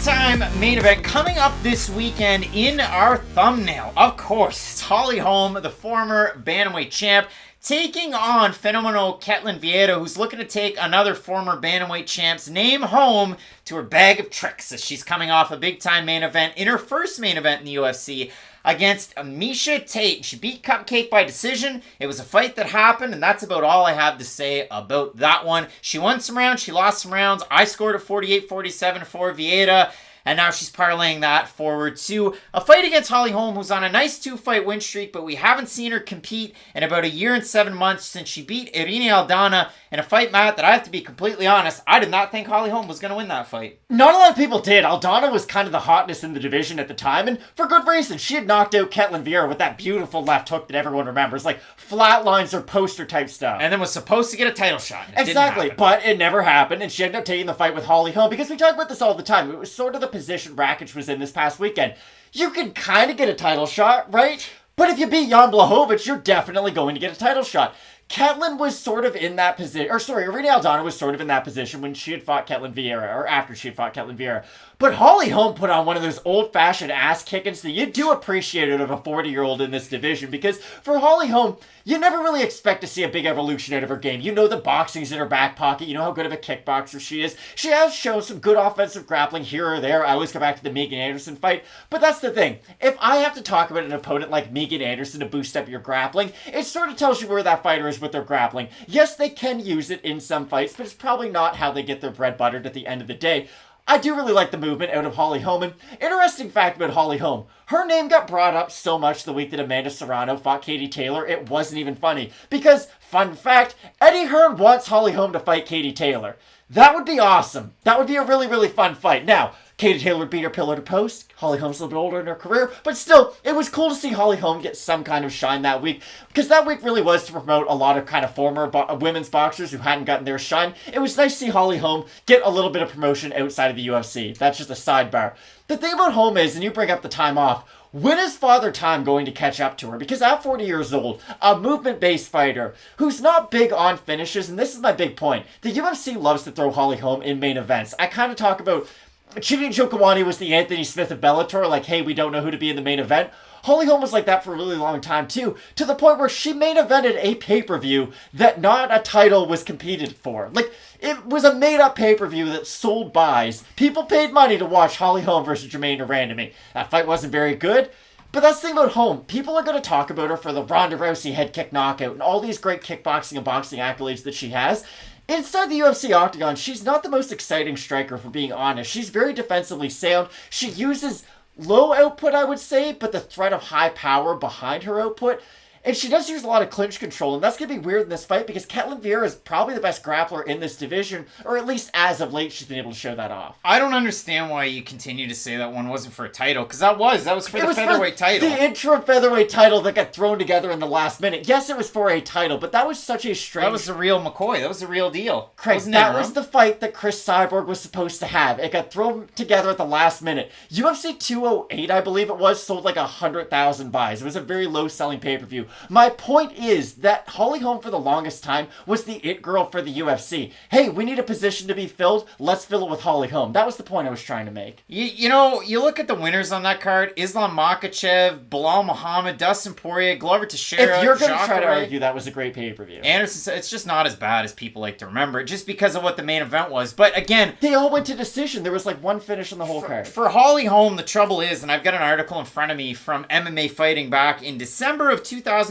Big-time main event coming up this weekend in our thumbnail. Of course, it's Holly Holm, the former bantamweight champ, taking on phenomenal Ketlen Vieira, who's looking to take another former bantamweight champ's name home to her bag of tricks as she's coming off a big-time main event in her first main event in the UFC against Miesha Tate. She beat Cupcake by decision. It was a fight that happened, and that's about all I have to say about that one. She won some rounds, she lost some rounds. I scored a 48-47 for Viera. And now she's parlaying that forward to a fight against Holly Holm, who's on a nice 2-fight win streak, but we haven't seen her compete in about a year and 7 months since she beat Irene Aldana in a fight, Matt, that I have to be completely honest, I did not think Holly Holm was going to win that fight. Not a lot of people did. Aldana was kind of the hotness in the division at the time, and for good reason. She had knocked out Ketlen Vieira with that beautiful left hook that everyone remembers, like flatlines or poster type stuff. And then was supposed to get a title shot. Exactly, but it never happened, and she ended up taking the fight with Holly Holm, because we talk about this all the time. It was sort of the position Rakic was in this past weekend. You can kind of get a title shot, right? But if you beat Jan Blachowicz, you're definitely going to get a title shot. Ketlen was sort of in that position, Irene Aldana was sort of in that position when she had fought Ketlen Vieira, or after she had fought Ketlen Vieira. But Holly Holm put on one of those old-fashioned ass-kickings that you do appreciate out of a 40-year-old in this division, because for Holly Holm, you never really expect to see a big evolution out of her game. You know the boxing's in her back pocket, you know how good of a kickboxer she is. She has shown some good offensive grappling here or there. I always go back to the Megan Anderson fight, but that's the thing. If I have to talk about an opponent like Megan Anderson to boost up your grappling, it sort of tells you where that fighter is with their grappling. Yes, they can use it in some fights, but it's probably not how they get their bread buttered at the end of the day. I do really like the movement out of Holly Holm, and interesting fact about Holly Holm, her name got brought up so much the week that Amanda Serrano fought Katie Taylor, it wasn't even funny. Because, fun fact, Eddie Hearn wants Holly Holm to fight Katie Taylor. That would be awesome. That would be a really, really fun fight. Now, Katie Taylor beat her pillar to post. Holly Holm's a little bit older in her career, but still, it was cool to see Holly Holm get some kind of shine that week, because that week really was to promote a lot of kind of former women's boxers who hadn't gotten their shine. It was nice to see Holly Holm get a little bit of promotion outside of the UFC. That's just a sidebar. The thing about Holm is, and you bring up the time off, when is Father Time going to catch up to her? Because at 40 years old, a movement-based fighter who's not big on finishes, and this is my big point, the UFC loves to throw Holly Holm in main events. I kind of talk about Chidi Njokuani was the Anthony Smith of Bellator, like, hey, we don't know who to be in the main event. Holly Holm was like that for a really long time, too, to the point where she main evented a pay-per-view that not a title was competed for. Like, it was a made-up pay-per-view that sold buys. People paid money to watch Holly Holm versus Jermaine Durandamy. That fight wasn't very good, but that's the thing about Holm. People are going to talk about her for the Ronda Rousey head kick knockout and all these great kickboxing and boxing accolades that she has. Inside the UFC octagon, she's not the most exciting striker, for being honest. She's very defensively sound. She uses low output, I would say, but the threat of high power behind her output. And she does use a lot of clinch control, and that's going to be weird in this fight because Ketlen Vieira is probably the best grappler in this division, or at least as of late she's been able to show that off. I don't understand why you continue to say that one wasn't for a title, because that was for the featherweight title. The interim featherweight title that got thrown together in the last minute. Yes, it was for a title, but that was such a strange... That was the real McCoy. That was the real deal. Craig, that was the fight that Chris Cyborg was supposed to have. It got thrown together at the last minute. UFC 208, I believe it was, sold like 100,000 buys. It was a very low-selling pay-per-view. My point is that Holly Holm for the longest time was the it girl for the UFC. Hey, we need a position to be filled. Let's fill it with Holly Holm. That was the point I was trying to make. You know, you look at the winners on that card: Islam Makhachev, Bilal Muhammad, Dustin Poirier, Glover Teixeira. If you're going to try to argue that was a great pay-per-view, Anderson said it's just not as bad as people like to remember, just because of what the main event was. But again, they all went to decision. There was like one finish on the whole card. For Holly Holm, the trouble is, and I've got an article in front of me from MMA Fighting back in December of 2021.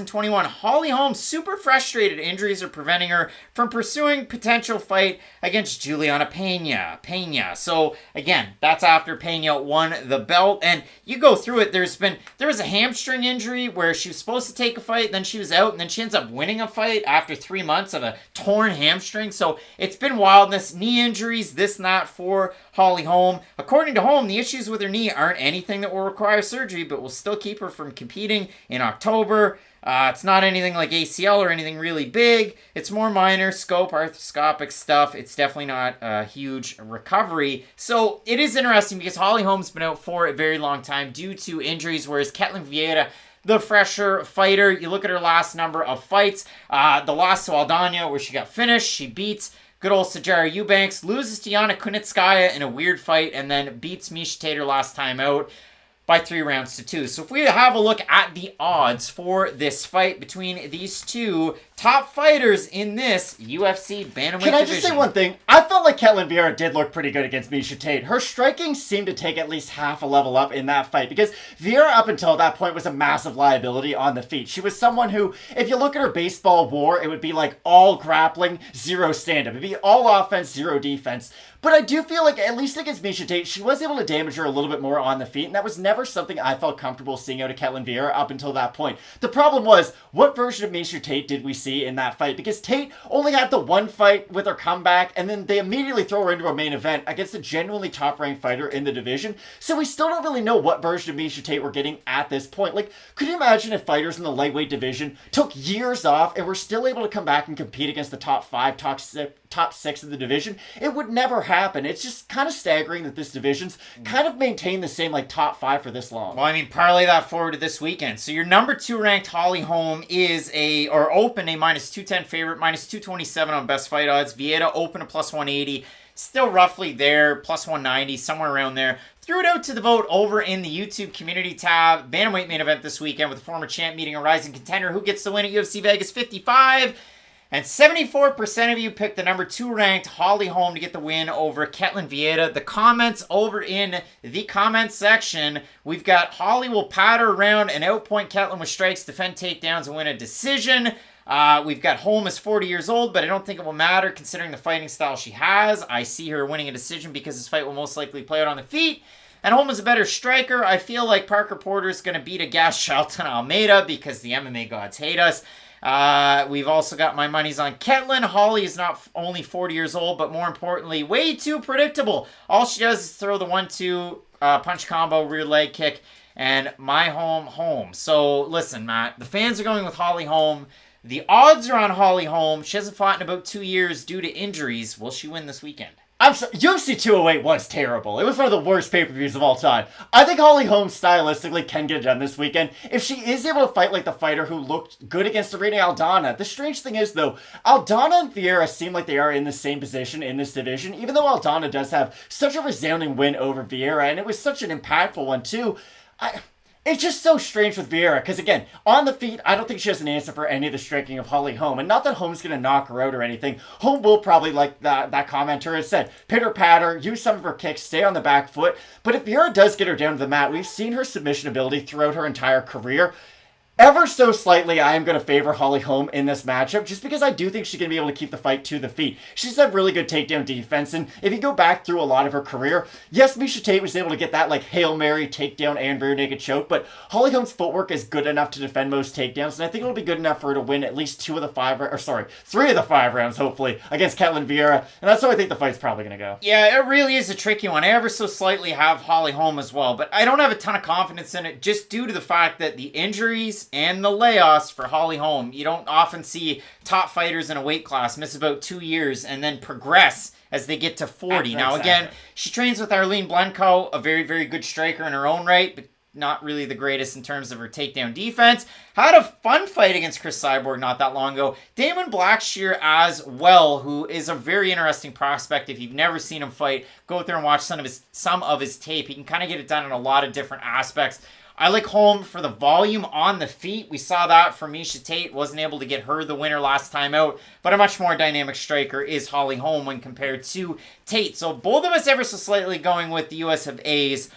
Holly Holm, super frustrated. Injuries are preventing her from pursuing potential fight against Juliana Pena. So again, that's after Pena won the belt. And you go through it, there was a hamstring injury where she was supposed to take a fight, then she was out, and then she ends up winning a fight after 3 months of a torn hamstring. So it's been wildness, knee injuries, this and that for Holly Holm. According to Holm, the issues with her knee aren't anything that will require surgery, but will still keep her from competing in October. It's not anything like ACL or anything really big. It's more minor scope, arthroscopic stuff. It's definitely not a huge recovery. So it is interesting because Holly Holm's been out for a very long time due to injuries, whereas Ketlen Vieira, the fresher fighter, you look at her last number of fights, the loss to Aldana where she got finished, she beats Good old Sijara Eubanks loses to Yana Kunitskaya in a weird fight and then beats Miesha Tate last time out by 3 rounds to 2. So if we have a look at the odds for this fight between these two top fighters in this UFC bantamweight division. Can I just say one thing? I felt like Ketlen Vieira did look pretty good against Miesha Tate. Her striking seemed to take at least half a level up in that fight because Viera up until that point was a massive liability on the feet. She was someone who, if you look at her baseball war, it would be like all grappling, 0 stand-up. It'd be all offense, 0 defense. But I do feel like, at least against Miesha Tate, she was able to damage her a little bit more on the feet, and that was never something I felt comfortable seeing out of Ketlen Vieira up until that point. The problem was, what version of Miesha Tate did we see in that fight? Because Tate only had the one fight with her comeback, and then they immediately throw her into a main event against a genuinely top-ranked fighter in the division, so we still don't really know what version of Miesha Tate we're getting at this point. Like, could you imagine if fighters in the lightweight division took years off and were still able to come back and compete against the top 5, top 6 of the division? It would never happen. It's just kind of staggering that this division's kind of maintained the same like top 5 for this long. Well, I mean, parlay that forward to this weekend. So your number 2 ranked Holly Holm is open a minus 210 favorite, minus 227 on best fight odds. Viera open a plus 180, still roughly there, plus 190, somewhere around there. Threw it out to the vote over in the YouTube community tab. Bantamweight main event this weekend with a former champ meeting a rising contender. Who gets the win at UFC Vegas 55? And 74% of you picked the number 2 ranked Holly Holm to get the win over Ketlen Vieira. The comments over in the comments section, we've got Holly will patter around and outpoint Ketlen with strikes, defend takedowns, and win a decision. We've got Holm is 40 years old, but I don't think it will matter considering the fighting style she has. I see her winning a decision because this fight will most likely play out on the feet. And Holm is a better striker. I feel like Parker Porter is going to beat a gas Jailton Almeida because the MMA gods hate us. We've also got my money's on Ketlen. Holly is not only 40 years old, but more importantly, way too predictable. All she does is throw the 1-2 punch combo, rear leg kick, and my home. So listen, Matt, the fans are going with Holly Holm. The odds are on Holly Holm. She hasn't fought in about 2 years due to injuries. Will she win this weekend? I'm sorry, UFC 208 was terrible. It was one of the worst pay-per-views of all time. I think Holly Holm stylistically can get it done this weekend. If she is able to fight like the fighter who looked good against Irene Aldana. The strange thing is, though, Aldana and Viera seem like they are in the same position in this division, even though Aldana does have such a resounding win over Viera, and it was such an impactful one, too. It's just so strange with Viera, because again, on the feet, I don't think she has an answer for any of the striking of Holly Holm, and not that Holm's going to knock her out or anything. Holm will probably, like that commenter has said, pitter-patter, use some of her kicks, stay on the back foot, but if Viera does get her down to the mat, we've seen her submission ability throughout her entire career. Ever so slightly, I am going to favor Holly Holm in this matchup, just because I do think she's going to be able to keep the fight to the feet. She's had really good takedown defense, and if you go back through a lot of her career, yes, Miesha Tate was able to get that, like, Hail Mary takedown and rear naked choke, but Holly Holm's footwork is good enough to defend most takedowns, and I think it'll be good enough for her to win at least 3 of the 5 rounds, hopefully, against Ketlen Vieira, and that's how I think the fight's probably going to go. Yeah, it really is a tricky one. I ever so slightly have Holly Holm as well, but I don't have a ton of confidence in it, just due to the fact that the injuries and the layoffs for Holly Holm. You don't often see top fighters in a weight class miss about 2 years and then progress as they get to 40. Now, again, she trains with Arlene Blencoe, a very, very good striker in her own right, but not really the greatest in terms of her takedown defense. Had a fun fight against Chris Cyborg not that long ago. Damon Blackshear as well, who is a very interesting prospect. If you've never seen him fight, go out there and watch some of his tape. He can kind of get it done in a lot of different aspects. I like Holm for the volume on the feet. We saw that from Miesha Tate. Wasn't able to get her the winner last time out. But a much more dynamic striker is Holly Holm when compared to Tate. So both of us ever so slightly going with the US of A's.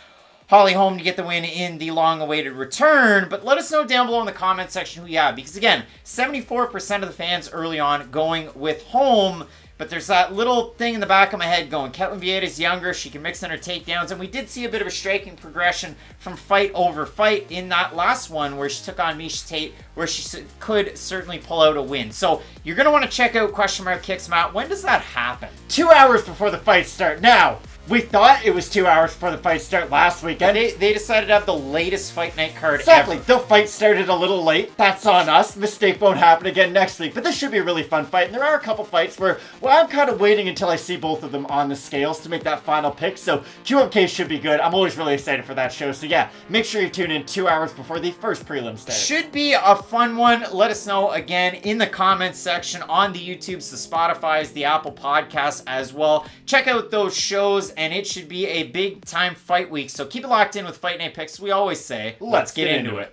Holly Holm to get the win in the long-awaited return. But let us know down below in the comment section who you have. Because again, 74% of the fans early on going with Holm. But there's that little thing in the back of my head going, Ketlen Vieira is younger, she can mix in her takedowns, and we did see a bit of a striking progression from fight over fight in that last one where she took on Miesha Tate, where she could certainly pull out a win. So you're going to want to check out Question Mark Kicks, Matt. When does that happen? 2 hours before the fights start. Now, We thought it was 2 hours before the fight started last weekend. They decided to have the latest Fight Night card Exactly. ever. The fight started a little late. That's on us. Mistake won't happen again next week. But this should be a really fun fight. And there are a couple fights where I'm kind of waiting until I see both of them on the scales to make that final pick. So QMK should be good. I'm always really excited for that show. So yeah, make sure you tune in 2 hours before the first prelim starts. Should be a fun one. Let us know again in the comments section on the YouTubes, the Spotifys, the Apple Podcasts as well. Check out those shows, and it should be a big time fight week. So keep it locked in with Fight Night Picks. We always say, let's get into it.